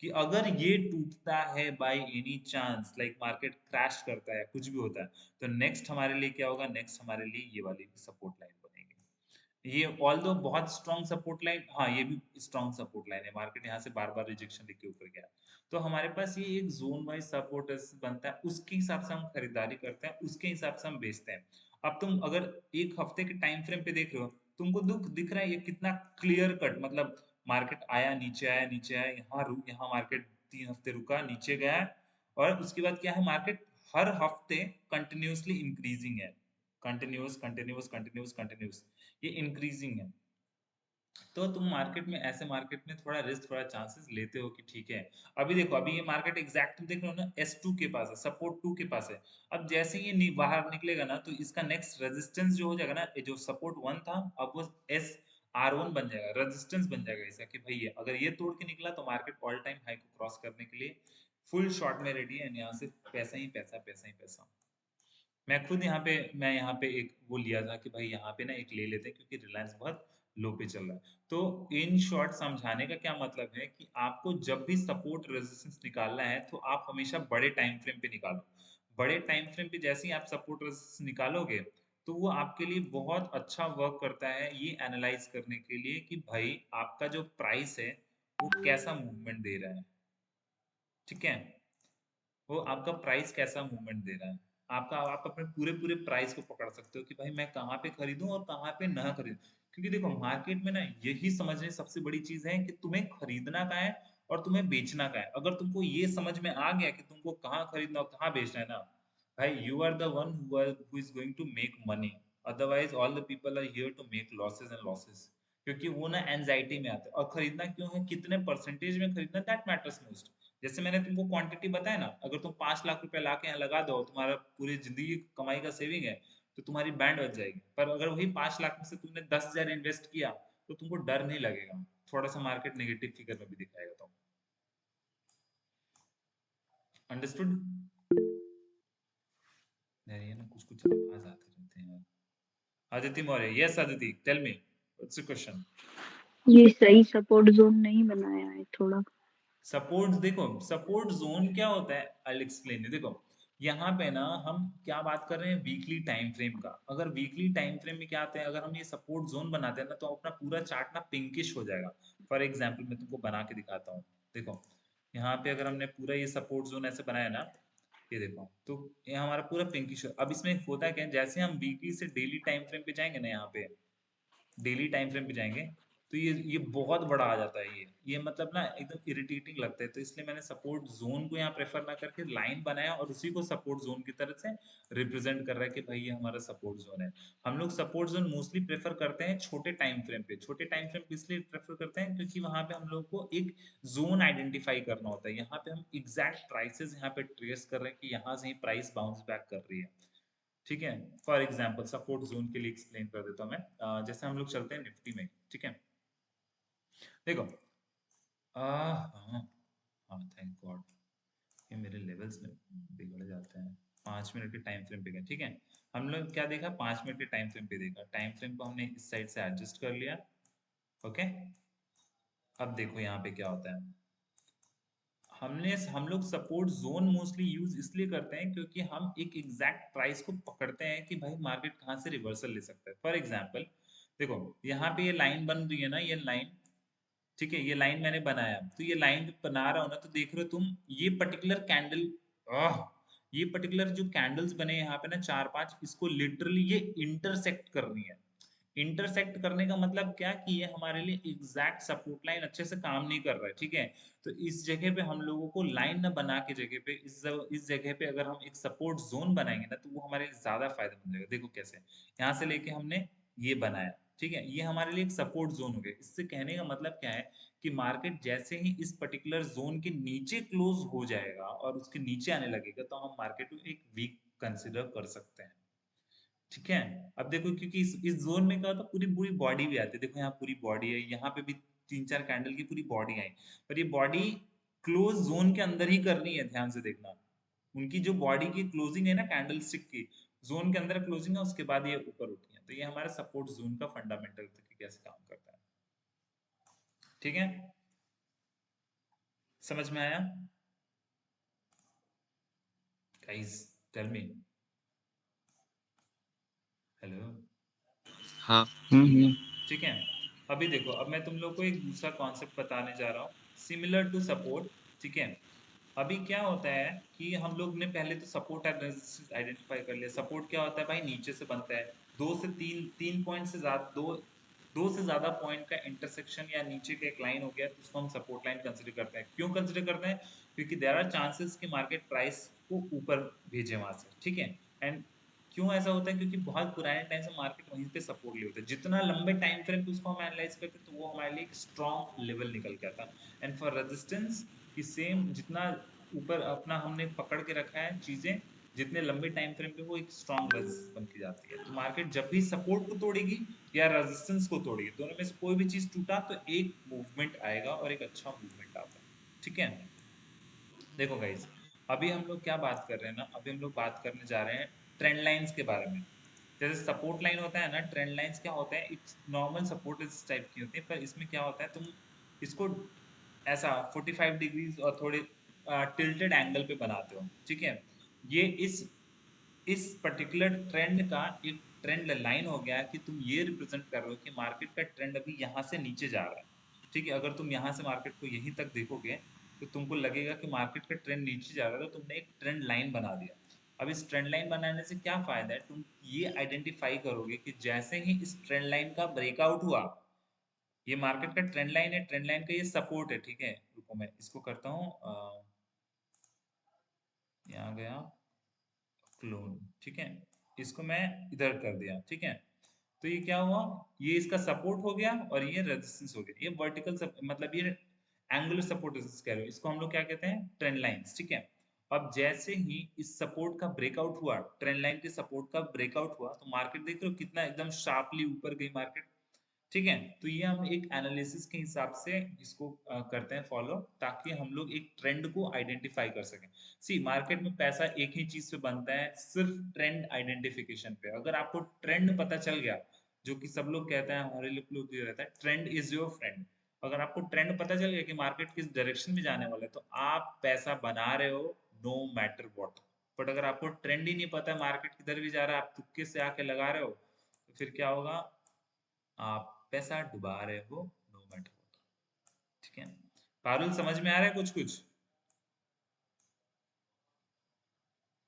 कि अगर ये टूटता है by any chance, like market crash करता है, कुछ भी होता है, तो नेक्स्ट हमारे लिए क्या होगा, नेक्स्ट हमारे लिए ये वाली सपोर्ट लाइन बनेगी। ये ऑल दो बहुत स्ट्रॉन्ग सपोर्ट लाइन, हाँ ये भी स्ट्रॉन्ग सपोर्ट लाइन है, मार्केट यहाँ से बार बार रिजेक्शन लेके ऊपर गया, तो हमारे पास ये एक जोन वाइज सपोर्ट बनता है, उसके हिसाब से हम खरीदारी करते हैं, उसके हिसाब से हम बेचते हैं। अब तुम अगर एक हफ्ते के टाइम फ्रेम पे देख रहे हो, तुमको दुख दिख रहा है ये कितना क्लियर कट, मतलब मार्केट आया, नीचे आया, नीचे आया, यहाँ रुक, यहाँ मार्केट 3 हफ्ते रुका, नीचे गया, और उसके बाद क्या है, मार्केट हर हफ्ते कंटिन्यूसली इंक्रीजिंग है, कंटिन्यूस कंटिन्यूस कंटिन्यूस कंटिन्यूस, ये इंक्रीजिंग है। तो तुम मार्केट में, ऐसे मार्केट में थोड़ा रिस्क, थोड़ा चांसेस लेते हो कि ठीक है। अभी देखो, अभी ये मार्केट एग्जैक्ट देख रहे हो ना, S2 के पास है, सपोर्ट 2 के पास है। अब जैसे ही ये बाहर निकलेगा ना, तो इसका नेक्स्ट रेजिस्टेंस जो हो जाएगा ना, ये जो सपोर्ट 1 था, अब वो SR1 बन जाएगा, रेजिस्टेंस बन जाएगा इसका, कि भाई ये अगर ये तोड़ के निकला तो मार्केट ऑल टाइम हाई को क्रॉस करने के लिए फुल शॉर्ट में रेडी है, यहाँ से पैसा ही पैसा, पैसा ही पैसा। मैं खुद यहाँ पे एक वो लिया था कि भाई यहाँ पे ना एक ले लेते हैं, क्योंकि रिलायंस बहुत लो पे चल रहा है। तो इन शॉर्ट समझाने का क्या मतलब है कि आपको जब भी सपोर्ट रेजिस्टेंस निकालना है तो आप हमेशा बड़े टाइम फ्रेम पे निकालो। बड़े टाइम फ्रेम पे जैसे ही आप सपोर्ट रेजिस्टेंस निकालोगे तो वो आपके लिए बहुत अच्छा वर्क करता है ये एनालाइज करने के लिए कि भाई आपका जो प्राइस है वो कैसा मूवमेंट दे रहा है। ठीक है, वो आपका प्राइस कैसा मूवमेंट दे रहा है। आपका आप अपने पूरे पूरे प्राइस को पकड़ सकते हो कि भाई मैं कहाँ पे खरीदूं और कहाँ पे ना खरीदूं। क्योंकि देखो मार्केट में ना यही समझने सबसे बड़ी चीज है कि तुम्हें खरीदना का है और तुम्हें बेचना का है। अगर तुमको ये समझ में आ गया कि तुमको कहाँ खरीदना और कहाँ बेचना है ना, भाई you are the one who is going to make money. Otherwise all the people are here to make losses and losses. क्योंकि वो ना एंजाइटी में आते हैं। और खरीदना क्यों है, कितने परसेंटेज में खरीदना, दैट मैटर्स मोस्ट। जैसे मैंने तुमको क्वांटिटी बताया ना, अगर तुम 5 लाख रुपए ला के यहाँ लगा दो, तुम्हारा पूरी जिंदगी की कमाई का सेविंग है, तो तुम्हारी बैंड बच जाएगी। पर अगर वही 5 लाख में से तुमने 10,000 इन्वेस्ट किया तो तुमको डर नहीं लगेगा। थोड़ा सा मार्केट नेगेटिव फिगर में भी दिखाएगा। तो अंडरस्टूड? यार ये ना कुछ कुछ आवाज आते रहते हैं यार। Aditi Maurya, yes Aditi, tell me what's your question. ये सही सपोर्ट जोन नहीं बनाया है थोड़ा। सपोर्ट देखो, सपोर्ट जोन क्या होता है, आई एक्सप्लेन। देखो यहाँ पे ना हम क्या बात कर रहे हैं, वीकली टाइम फ्रेम का। अगर वीकली टाइम फ्रेम में क्या आते हैं, अगर हम ये सपोर्ट जोन बनाते हैं ना तो अपना पूरा चार्ट ना पिंकिश हो जाएगा। फॉर एग्जाम्पल मैं तुमको बना के दिखाता हूँ। देखो यहाँ पे अगर हमने पूरा ये सपोर्ट जोन ऐसे बनाया ना, ये देखो तो ये हमारा पूरा पिंकिश। अब इसमें होता है क्या, जैसे हम वीकली से डेली टाइम फ्रेम पे जाएंगे ना, यहाँ पे डेली टाइम फ्रेम पे जाएंगे तो ये बहुत बड़ा आ जाता है। ये मतलब ना एकदम इरिटेटिंग लगता है। तो इसलिए मैंने सपोर्ट जोन को यहाँ प्रेफर ना करके लाइन बनाया और उसी को सपोर्ट जोन की तरह से रिप्रेजेंट कर रहा है कि भाई ये हमारा सपोर्ट जोन है। हम लोग सपोर्ट जोन मोस्टली प्रेफर करते हैं छोटे टाइम फ्रेम पे। छोटे टाइम फ्रेम पे इसलिए प्रेफर करते हैं क्योंकि वहां पे हम लोग को एक जोन आइडेंटिफाई करना होता है। यहाँ पे हम एग्जैक्ट प्राइसेस यहाँ पे ट्रेस कर रहे हैं कि यहाँ से ही प्राइस बाउंस बैक कर रही है। ठीक है, फॉर एग्जाम्पल सपोर्ट जोन के लिए एक्सप्लेन कर देता हूँ मैं। जैसे हम लोग चलते हैं निफ्टी में। ठीक है, देखो हाँ हाँ, थैंक गॉड ये मेरे लेवल्स में बिगड़ जाते हैं। 5 मिनट के टाइम फ्रेम पे गए। ठीक है, हम लोग क्या देखा, 5 मिनट के टाइम फ्रेम पे देखा। टाइम फ्रेम को हमने इस साइड से एडजस्ट कर लिया। ओके, अब देखो यहाँ पे क्या होता है। हम लोग सपोर्ट जोन मोस्टली यूज इसलिए करते हैं क्योंकि हम एक एग्जैक्ट प्राइस को पकड़ते हैं कि भाई मार्केट कहाँ से रिवर्सल ले सकता है। फॉर एग्जांपल देखो यहाँ पे ये लाइन बन रही है ना, ये लाइन। ठीक है, ये लाइन मैंने बनाया तो ये लाइन बना रहा हूं ना, तो देख रहे हो तुम ये पर्टिकुलर कैंडल, ये पर्टिकुलर जो कैंडल्स बने यहाँ पे ना 4-5, इसको लिटरली ये इंटरसेक्ट करनी है। इंटरसेक्ट करने का मतलब क्या कि ये हमारे लिए एग्जैक्ट सपोर्ट लाइन अच्छे से काम नहीं कर रहा है। ठीक है, तो इस जगह पे हम लोगों को लाइन न बना के जगह पे इस जगह पे अगर हम एक सपोर्ट जोन बनाएंगे ना तो वो हमारे लिए ज्यादा फायदेमंद रहेगा। देखो कैसे, यहाँ से लेके हमने ये बनाया। ठीक है, ये हमारे लिए एक सपोर्ट जोन हो गया। इससे कहने का मतलब क्या है कि मार्केट जैसे ही इस पर्टिकुलर जोन के नीचे क्लोज हो जाएगा और उसके नीचे आने लगेगा तो हम मार्केट को एक वीक कंसिडर कर सकते हैं। ठीक है, अब देखो क्योंकि इस जोन में क्या होता है, पूरी पूरी बॉडी भी आती है। देखो यहाँ पूरी बॉडी है, यहाँ पे भी 3-4 कैंडल की पूरी बॉडी आई। पर ये बॉडी क्लोज जोन के अंदर ही करनी है, ध्यान से देखना। उनकी जो बॉडी की क्लोजिंग है ना कैंडल स्टिक की, जोन के अंदर क्लोजिंग है, उसके बाद ये ऊपर उठी है। तो ये हमारा सपोर्ट जोन का फंडामेंटल कैसे काम करता है। ठीक है, समझ में आया गाइस? Tell me. हेलो? हाँ। ठीक है, अभी देखो, अब मैं तुम लोग को एक दूसरा कॉन्सेप्ट बताने जा रहा हूँ, सिमिलर टू सपोर्ट। ठीक है, अभी क्या होता है कि हम लोग ने पहले तो सपोर्ट एंड रेजिस्टेंस आइडेंटिफाई कर लिया। सपोर्ट क्या होता है भाई, नीचे से बनता है। 2 से 3 पॉइंट से ज्यादा, दो से ज्यादा पॉइंट का इंटरसेक्शन या नीचे का एक लाइन हो गया तो उसको हम सपोर्ट लाइन कंसिडर करते हैं। क्यों कंसिडर करते हैं? क्योंकि देयर आर चांसेस कि मार्केट प्राइस को ऊपर भेजे वहां से। ठीक है, एंड क्यों ऐसा होता है, क्योंकि बहुत पुराने टाइम से मार्केट वहीं पे सपोर्ट ले होता है। जितना लंबे टाइम फ्रेम पे उसको हम एनालाइज करते हैं तो वो हमारे लिए एक स्ट्रॉन्ग लेवल निकल के आता है। एंड फॉर रेजिस्टेंस की सेम, जितना ऊपर अपना हमने पकड़ के रखा है चीजें, जितने लंबे टाइम फ्रेम पे वो एक स्ट्रॉन्ग रेजिस्टेंस बन के जाती है। तो मार्केट जब भी सपोर्ट को तोड़ेगी या रेजिस्टेंस को तोड़ेगी, दोनों में से कोई भी चीज टूटा तो एक मूवमेंट आएगा और एक अच्छा मूवमेंट आता है। ठीक है, देखो गाइस, अभी हम लोग क्या बात कर रहे हैं ना, अभी हम लोग बात करने जा रहे हैं ट्रेंड लाइंस के बारे में। जैसे सपोर्ट लाइन होता है ना, ट्रेंड लाइंस क्या होते हैं, एक नॉर्मल सपोर्ट इस टाइप की होती है, पर इसमें क्या होता है, तुम इसको ऐसा 45 डिग्रीज और थोड़े टिल्टेड एंगल पे बनाते हो, ठीक है। ये इस पर्टिकुलर ट्रेंड का एक ट्रेंड लाइन हो गया कि तुम ये रिप्रेजेंट कर रहे हो कि मार्केट का ट्रेंड अभी यहाँ से नीचे जा रहा है, ठीक है। अगर तुम यहाँ से मार्केट को यहीं तक देखोगे तो तुमको लगेगा कि मार्केट का ट्रेंड नीचे जा रहा है, तो तुमने एक ट्रेंड लाइन बना दिया। अब इस ट्रेंड लाइन बनाने से क्या फायदा है, तुम ये आइडेंटिफाई करोगे कि जैसे ही इस ट्रेंड लाइन का ब्रेकआउट हुआ, ये मार्केट का ट्रेंड लाइन है, ट्रेंड लाइन का ये सपोर्ट है, ठीक है। रुको मैं इसको करता हूँ, यहाँ गया क्लोन, ठीक है। इसको मैं इधर कर दिया, ठीक है। तो ये क्या हुआ, ये इसका सपोर्ट हो गया और ये रेजिस्टेंस हो गया। ये वर्टिकल मतलब ये एंगुलर सपोर्ट कह रहे हो, इसको हम लोग क्या कहते हैं, ट्रेंड लाइंस, ठीक है। अब जैसे ही इस सपोर्ट का ब्रेकआउट हुआ, ट्रेंड लाइन के सपोर्ट का ब्रेकआउट हुआ, तो मार्केट देख रहे हो कितना एकदम शार्पली ऊपर गई मार्केट, ठीक है। तो ये हम एक एनालिसिस के हिसाब से इसको करते हैं फॉलो, ताकि हम लोग एक ट्रेंड को आइडेंटिफाई कर सकें। सी मार्केट में पैसा एक ही चीज पे बनता है, सिर्फ ट्रेंड आइडेंटिफिकेशन पे। अगर आपको ट्रेंड पता चल गया, जो कि सब लोग कहते हैं, हमारे लोग ये रहता है, ट्रेंड इज योर फ्रेंड। अगर आपको ट्रेंड पता चल गया कि मार्केट किस डायरेक्शन में जाने वाला है, तो आप पैसा बना रहे हो नो मैटर व्हाट। बट अगर आपको ट्रेंड ही नहीं पता मार्केट किधर भी जा रहा है, आप तुक्के से आके लगा रहे हो, तो फिर क्या होगा, आप पैसा डुबा रहे हो नो मैटर व्हाट, ठीक है। पारुल समझ में आ रहा है कुछ कुछ?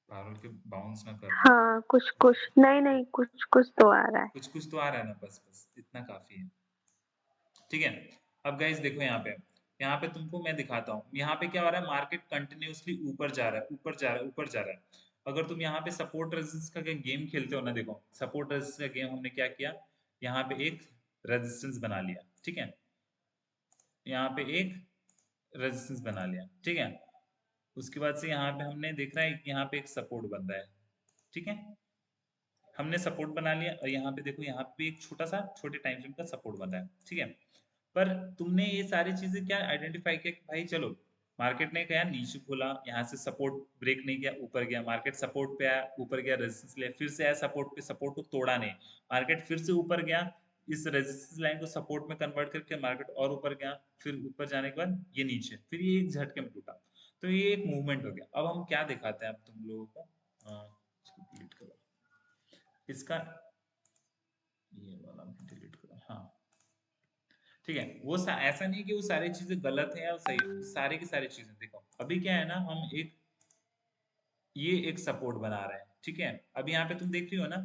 पारुल के बाउंस ना कर दे। हाँ कुछ कुछ, नहीं नहीं कुछ कुछ तो आ रहा है। कुछ कुछ तो आ रहा है ना, बस बस इतना काफी है, ठीक है। अब गाइस देखो यहाँ पे तुमको मैं दिखाता हूँ, यहाँ पे क्या हो रहा है, मार्केट कंटिन्यूअसली ऊपर जा रहा है, ऊपर जा रहा है, ऊपर जा रहा है। अगर तुम यहाँ पे सपोर्ट रेजिस्टेंस का गेम खेलते हो ना, देखो सपोर्ट रेजिस्टेंस का गेम हमने क्या किया, यहाँ पे एक रेजिस्टेंस बना लिया, ठीक है। यहाँ पे एक रेजिस्टेंस बना लिया, ठीक है। उसके बाद से यहाँ पे हमने देख रहा है कि यहाँ पे एक सपोर्ट बन रहा है, ठीक है। हमने सपोर्ट बना लिया और यहाँ पे देखो, यहाँ पे एक छोटा सा छोटे टाइम फ्रेम का सपोर्ट बन रहा है, ठीक है। पर तुमने ये सारी चीजें क्या आइडेंटिफाई किया कि भाई चलो, मार्केट ने क्या नीचे खोला, यहाँ से सपोर्ट ब्रेक नहीं किया, ऊपर गया, मार्केट सपोर्ट पे आया, ऊपर गया, रेजिस्टेंस लिया, फिर से आया सपोर्ट पे, सपोर्ट को तोड़ा नहीं, मार्केट फिर से ऊपर गया, इस रेजिस्टेंस लाइन को सपोर्ट में कन्वर्ट करके मार्केट और ऊपर गया, फिर ऊपर जाने के बाद ये नीचे, फिर ये एक झटके में टूटा। तो ये एक मूवमेंट हो गया। अब हम क्या दिखाते हैं अब तुम लोगों को, इसको डिलीट करो, इसका ये वाला डिलीट करो, हाँ ठीक है। वो ऐसा नहीं कि वो सारी चीजें गलत है या सही है, सारी की सारी चीजें देखो। अभी क्या है ना, हम ये एक सपोर्ट बना रहे हैं, ठीक है। अब यहाँ पे तुम देख रही हो ना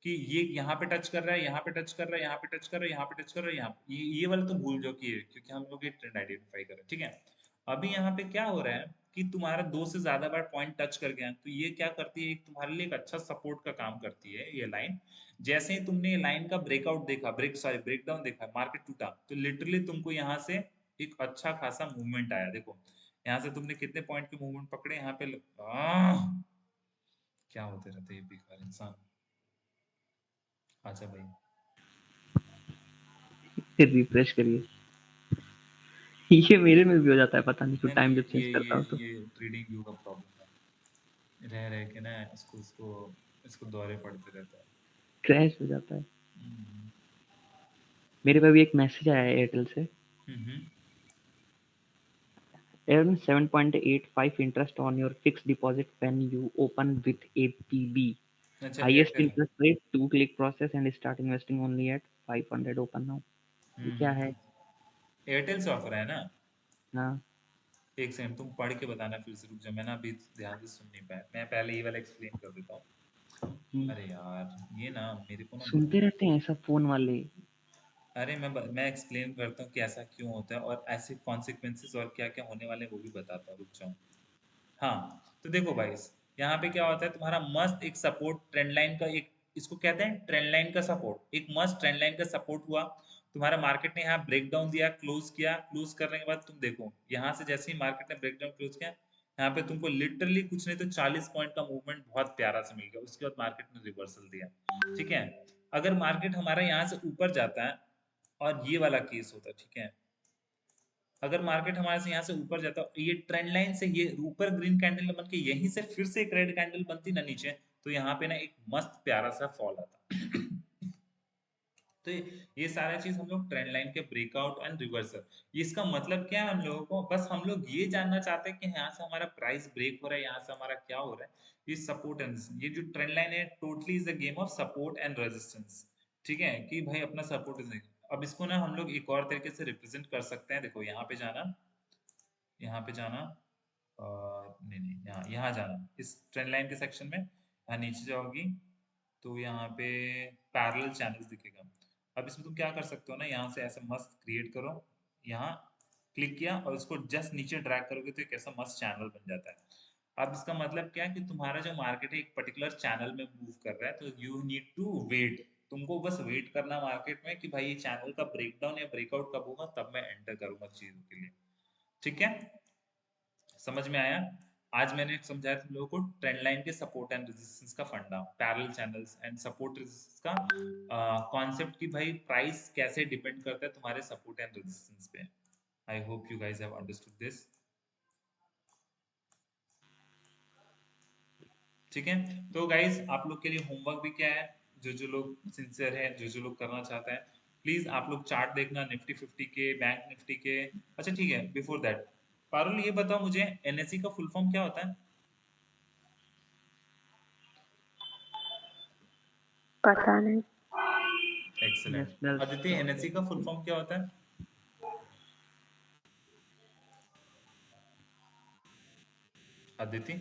कि ये यहाँ पे टच कर रहा है, यहाँ पे टच कर रहा है, यहाँ पे टच कर रहा है, यहाँ पे टच कर रहा है, यहाँ ये वाला तो भूल जाओ कि क्योंकि हम लोग ये ट्रेंड आइडेंटिफाई कर रहे हैं, ठीक है। अभी यहाँ पे क्या हो रहा है कि तुम्हारा 2 से ज्यादा बार पॉइंट टच कर गया, तो ये क्या करती है, एक तुम्हारे लिए एक अच्छा सपोर्ट का काम करती है ये लाइन। जैसे ही तुमने ये लाइन का ब्रेकआउट देखा, ब्रेकडाउन देखा, मार्केट टूटा, तो लिटरली तुमको यहाँ से एक अच्छा खासा मूवमेंट आया। देखो यहाँ से तुमने कितने पॉइंट के मूवमेंट पकड़े, यहाँ पे क्या होते रहते हैं ये बेकार इंसान। अच्छा भाई, फिर रिफ्रेश करिए। ये मेरे में भी हो जाता है, पता नहीं क्यों नहीं टाइम नहीं, जब चेंज करता हूँ तो ये ट्रेडिंग व्यू का प्रॉब्लम है, रह रह के ना इसको दौरे पड़ते रहता है। क्रैश हो जाता है। हम्म, मेरे पे भी एक मैसेज आया है एयरटेल से, हम्म, earn 7.85 interest on your fixed deposit when you open with APB. अच्छा Highest Airtel. interest rate, 2-click process and start investing only at 500 open now. ये क्या है? एयरटेल से ऑफर है ना। हाँ, एक सेकंड तुम पढ़ के बताना फिर से, रुक जा, मैं ना अभी ध्यान से सुन नहीं पाया, मैं पहले ये वाला एक्सप्लेन कर देता हूँ। अरे यार ये ना मेरे को ना सुनते रहते हैं ऐसा फोन वाले। अरे मैं एक्सप्लेन करता हूँ कि ऐसा क्यों होता है और ऐसे कॉन्सिक्वेंसेस और क्या क्या होने वाले हैं वो भी बताता हूँ, रुक जाओ। हाँ तो देखो भाई, यहाँ पे क्या होता है, तुम्हारा मस्त एक सपोर्ट ट्रेंड लाइन का, एक इसको कहते हैं ट्रेंड लाइन का सपोर्ट, एक मस्त ट्रेंड लाइन का सपोर्ट हुआ। तुम्हारा मार्केट ने यहाँ ब्रेकडाउन दिया, क्लोज किया, क्लोज करने के बाद तुम देखो यहाँ से जैसे ही मार्केट ने ब्रेकडाउन क्लोज किया, यहाँ पे तुमको लिटरली कुछ नहीं तो 40 पॉइंट का मूवमेंट बहुत प्यारा से मिल गया। उसके बाद मार्केट ने रिवर्सल दिया, ठीक है। अगर मार्केट हमारा यहाँ से ऊपर जाता है और ये वाला केस होता है, ठीक है, अगर मार्केट हमारे से यहाँ से ऊपर जाता है, ये ट्रेंड लाइन से ये ऊपर ग्रीन कैंडल बन के यहीं से फिर से एक रेड कैंडल बनती ना नीचे, तो यहाँ पे ना एक मस्त प्यारा सा फॉल आता। तो ये सारा चीज हम लोग ट्रेंड लाइन के ब्रेकआउट एंड रिवर्सल, ये इसका मतलब क्या है हम लोगों को, बस हम लोग ये जानना चाहते हैं कि यहाँ से हमारा प्राइस ब्रेक हो रहा है, यहाँ से हमारा क्या हो रहा है। ये सपोर्ट एंड, ये जो ट्रेंड लाइन है totally is a game of support and resistance. ठीक है कि भाई अपना सपोर्ट इज, अब इसको ना हम लोग एक और तरीके से रिप्रेजेंट कर सकते हैं। देखो यहाँ पे जाना, यहाँ पे जाना, नहीं नहीं यहाँ यहाँ जाना, इस ट्रेंड लाइन के सेक्शन में यहाँ नीचे जाओगी तो यहाँ पे पैरेलल चैनल्स दिखेगा। अब इसमें तुम क्या कर सकते हो ना, यहाँ से ऐसे मस्त क्रिएट करो, यहाँ क्लिक किया और उसको जस्ट नीचे ड्रैग करोगे तो एक ऐसा मस्त चैनल बन जाता है। अब इसका मतलब क्या है कि तुम्हारा जो मार्केट है एक पर्टिकुलर चैनल में मूव कर रहा है, तो यू नीड टू वेट, तुमको बस वेट करना मार्केट में कि भाई ये चैनल का ब्रेकडाउन या ब्रेकआउट कब होगा, तब मैं एंटर करूंगा चीजों के लिए। ठीक है, समझ में आया? आज मैंने समझाया तुम लोगों को ट्रेंड लाइन के सपोर्ट एंड रेजिस्टेंस का फंडा, parallel channels and support resistance का कॉन्सेप्ट कि भाई प्राइस कैसे डिपेंड करता है तुम्हारे सपोर्ट एंड रेजिस्टेंस पे। I hope you guys have understood this. ठीक है, तो गाइस आप लोग के लिए होमवर्क भी क्या है, जो लोग सिंसियर है, जो लोग करना चाहते हैं, प्लीज आप लोग चार्ट देखना निफ्टी 50 के, बैंक निफ्टी के। अच्छा ठीक है, बिफोर दैट पारुल ये बताओ मुझे, एनएसई का फुल फॉर्म क्या होता है? पता नहीं। एक्सीलेंट। नेशनल अदिति, एनएसई का फुल फॉर्म क्या होता है? अदिति,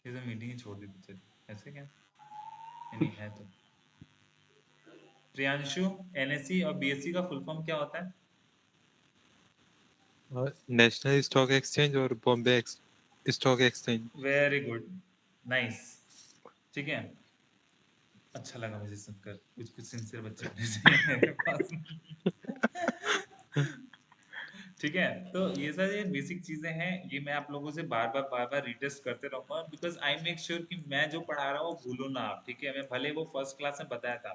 ये तो मीटिंग ही छोड़ दी बच्चे, ऐसे क्या? नहीं है तो प्रियांशु, एनएसई और बीएससी का फुल फॉर्म क्या होता है? नेशनल स्टॉक एक्सचेंज और Bombay stock exchange. Very good, nice. ठीक है, अच्छा लगा मुझे सुनकर, कुछ कुछ सिंसियर बच्चे होने चाहिए मेरे पास। ठीक है, तो ये सारी बेसिक चीजें हैं, ये मैं आप लोगों से बार बार रिटेस्ट करते रहूंगा, बिकॉज आई मेक श्योर कि मैं जो पढ़ा रहा हूँ भूलो ना आप। ठीक है, मैं भले वो फर्स्ट क्लास में बताया था,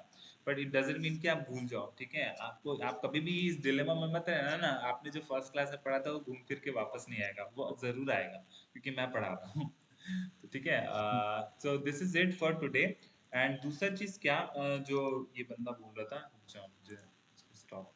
बट इट डजंट मीन कि आप भूल जाओ। ठीक है, आपको, आप कभी भी इस डिलेमा में मत रहना ना, आपने जो फर्स्ट क्लास में पढ़ा था वो घूम फिर के वापस नहीं आएगा, वो जरूर आएगा क्योंकि मैं पढ़ा रहा हूँ। तो ठीक है, so this is it for today. And दूसरा चीज क्या, जो ये बंदा बोल रहा था, मुझे स्टॉप कर